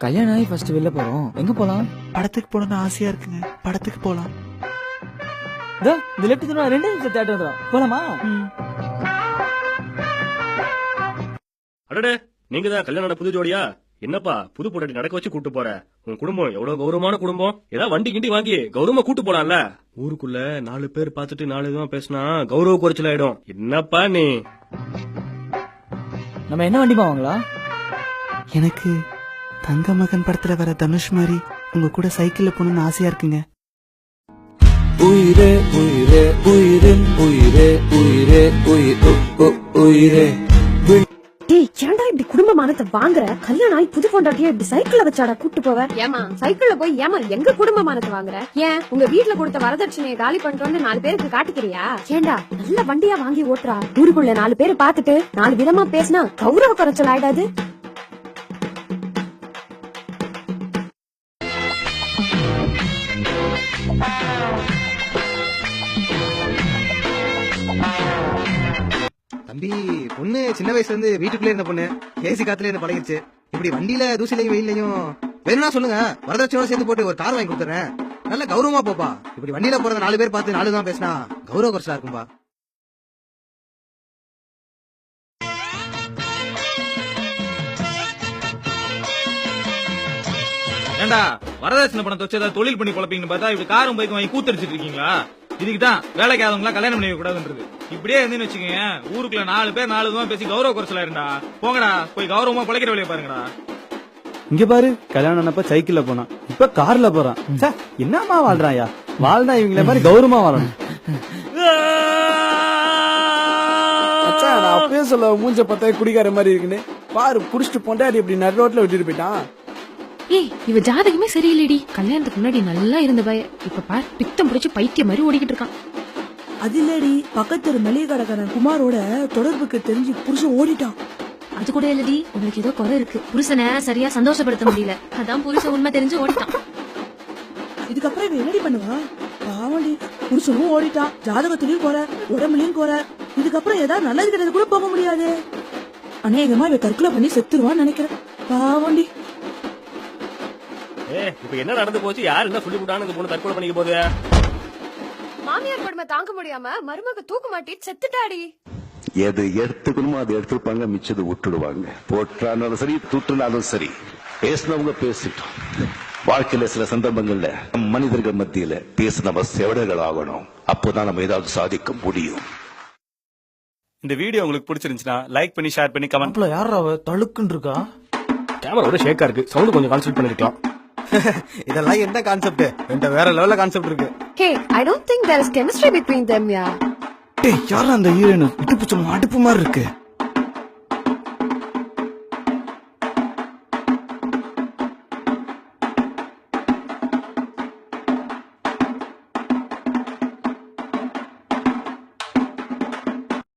கல்யாணம் ஆகி ஃபர்ஸ்ட் வெளில போறோம். எங்க போலாம்? படத்துக்கு போகணும்னு ஆசையா இருக்குங்க. படத்துக்கு போலாம். இதோ இந்த லெஃப்ட் திரும்ப 2 நிமிஷம் தேட்டர் வந்துடும். போலாமா? அடடே, நீங்க தான் கல்யாணம் புது ஜோடியா? என்னப்பா புது பொண்டாட்டி நடக்க வச்சு கூட்டு போற? உன் குடும்பம் எவ்வளவு கௌரவமான குடும்பம். ஏதாவது வண்டி கிண்டி வாங்கி கௌரவமா கூட்டு போலாம்ல. ஊருக்குள்ள 4 பேர் பார்த்துட்டு 4 விதமா பேசினா கௌரவ குறைச்சல் ஆயிடும். என்னப்பா நீ? நம்ம என்ன வண்டிமா வாங்கலாம்? எனக்கு தங்க மகன் படத்துல வர தனுஷ் மாதிரி உங்க கூட சைக்கிள்ல போகணும்னு ஆசையா இருக்குங்க. உயிரே உயிரே உயிரின் உயிரே உயிரே உயிரே. ஏய், ஏன்டா இப்படி குடும்பமானத்தை வாங்குற? கல்யாணம் ஆகி புது பொண்டாட்டியா இப்படி சைக்கிள்ல வச்சாடா கூட்டு போவ? ஏமா சைக்கிள்ல போய் ஏமா எங்க குடும்பமானத்தை வாங்குற? ஏன் உங்க வீட்டுல கொடுத்த வரதட்சணையை காலி பண்றோம்னு 4 பேருக்கு காட்டிக்கிறியா? ஏண்டா நல்ல வண்டியா வாங்கி ஓட்டுறா. ஊருக்குள்ள 4 பேரை பாத்துட்டு 4 விதமா பேசினா கௌரவ குறைச்சல் ஆயிடாது? தம்பி, பொண்ணு சின்ன வயசுல இருந்து வீட்டுக்குள்ளே இருந்த பொண்ணு ஏசி காத்துல இருந்து பழகிருச்சு. இப்படி வண்டியில தூசிலையும் வெயிலையும் வேணும்னா சொல்லுங்க, வரதட்சணையோட சேர்த்து போட்டு ஒரு கார் வாங்கி கொடுத்துறேன். நல்ல கௌரவமா போப்பா. இப்படி வண்டியில போறத 4 பேர் பார்த்து 4 தான் பேசினா கௌரவ குறைச்சலா இருக்கும்பா. ஏண்டா வரதட்சணை பணத்தை வச்சு ஏதாவது தொழில் பண்ணி குழப்பீங்கன்னு பார்த்தா இப்படி காரும் பைக்கும் வாங்கி கூத்தடிச்சிட்டு இருக்கீங்களா? இதுக்குதான் வேலைக்கு ஆதவங்களா கல்யாணம் பண்ணி கூடாதுன்றது. இப்படியே இருந்துன்னு வச்சுக்கோங்க, ஊருக்குள்ள 4 பேர் 4 விதமா பேசி கௌரவ குறைச்சலாயிருண்டா. போங்கடா, போய் கௌரவமா பிழைக்கிற வேலையை பாருங்கடா. இங்க பாரு, கல்யாணம் ஆனப்ப சைக்கிள்ல போனான், இப்ப கார்ல போறான். என்னமா வாழ்றாயா? வாழ்னா இவங்கள மாதிரி கௌரவமா வாழணும். நான் அப்பயே சொல்ல மூஞ்ச பார்த்தா குடிக்கார மாதிரி இருக்குன்னு. பாரு, புடிச்சிட்டு பொண்டாடி இப்படி நடு ரோட்ல விட்டுட்டு போயிட்டான். ஏய், இவ ஜாதகமே சரியில்லடி. கல்யாணத்துக்கு முன்னாடி நல்லா இருந்த பய, இப்ப பாரு பித்தம் பிடிச்சு பைத்தியம் மாதிரி ஓடிக்கிட்டு இருக்கான். அது இல்லடி, பக்கத்து மளிகை கடைக்காரன் குமாரோட தொடர்புக்கு தெரிஞ்சு புருஷன் ஓடிட்டான். அது கூட இல்லடி, உங்களுக்கு ஏதோ குறை இருக்கு. புருஷனை சரியா சந்தோஷப்படுத்த முடியல, அதான் புருஷன் உண்மை தெரிஞ்சு ஓடிட்டான். இதுக்கப்புறம் இவன் என்னடி பண்ணுவான்? பாவண்டி, புருஷனும் ஓடிட்டான், ஜாதகத்திலயும் குறை, உடம்புலயும் குறை. இதுக்கப்புறம் ஏதாவது நல்லது கிட்டது கூட போக முடியாது. அநேகமா இவ தற்கொலை பண்ணி செத்துருவான்னு நினைக்கிறேன். பாவண்டி. இப்ப என்ன நடந்து போச்சு? யாரு என்ன சொல்லி விட்டான்னு பொண்ணு தற்கொலை பண்ணிக்க போகுது? மாமியார் கொடுமை தாங்க முடியாம மருமக தூக்கு மாட்டி செத்துட்டாடி. எது எடுத்துக்கணுமோ அதை எடுத்துப்பாங்க, மிச்சது விட்டுடுவாங்க. போட்டாலும் சரி, தூட்டுனாலும் சரி, பேசினவங்க பேசிட்டோம். வாழ்க்கையில சில சந்தர்ப்பங்கள்ல மனிதர்கள் மத்தியில பேச நம்ம செவடர்கள் ஆகணும். அப்போதான் நம்ம ஏதாவது சாதிக்க முடியும். இந்த வீடியோ உங்களுக்கு பிடிச்சிருந்துச்சுன்னா லைக் பண்ணி, ஷேர் பண்ணி, கமெண்ட். யாரா அவ தழுக்குன்னு இருக்கா? கேமரா ஒரு ஷேக்கா இருக்கு, சவுண்ட் கொஞ்சம் கான்சென்ட்ரேட் பண்ணிருக்கலாம். இதெல்லாம் என்ன கான்செப்ட்? என்கிட்ட வேற லெவல்ல கான்செப்ட் இருக்கு. Hey, I don't think there is chemistry between them, yeah. யாரா அந்த ஹீரோயின்? இடுப்பு சும்மா அடுப்பு மாதிரி இருக்கு.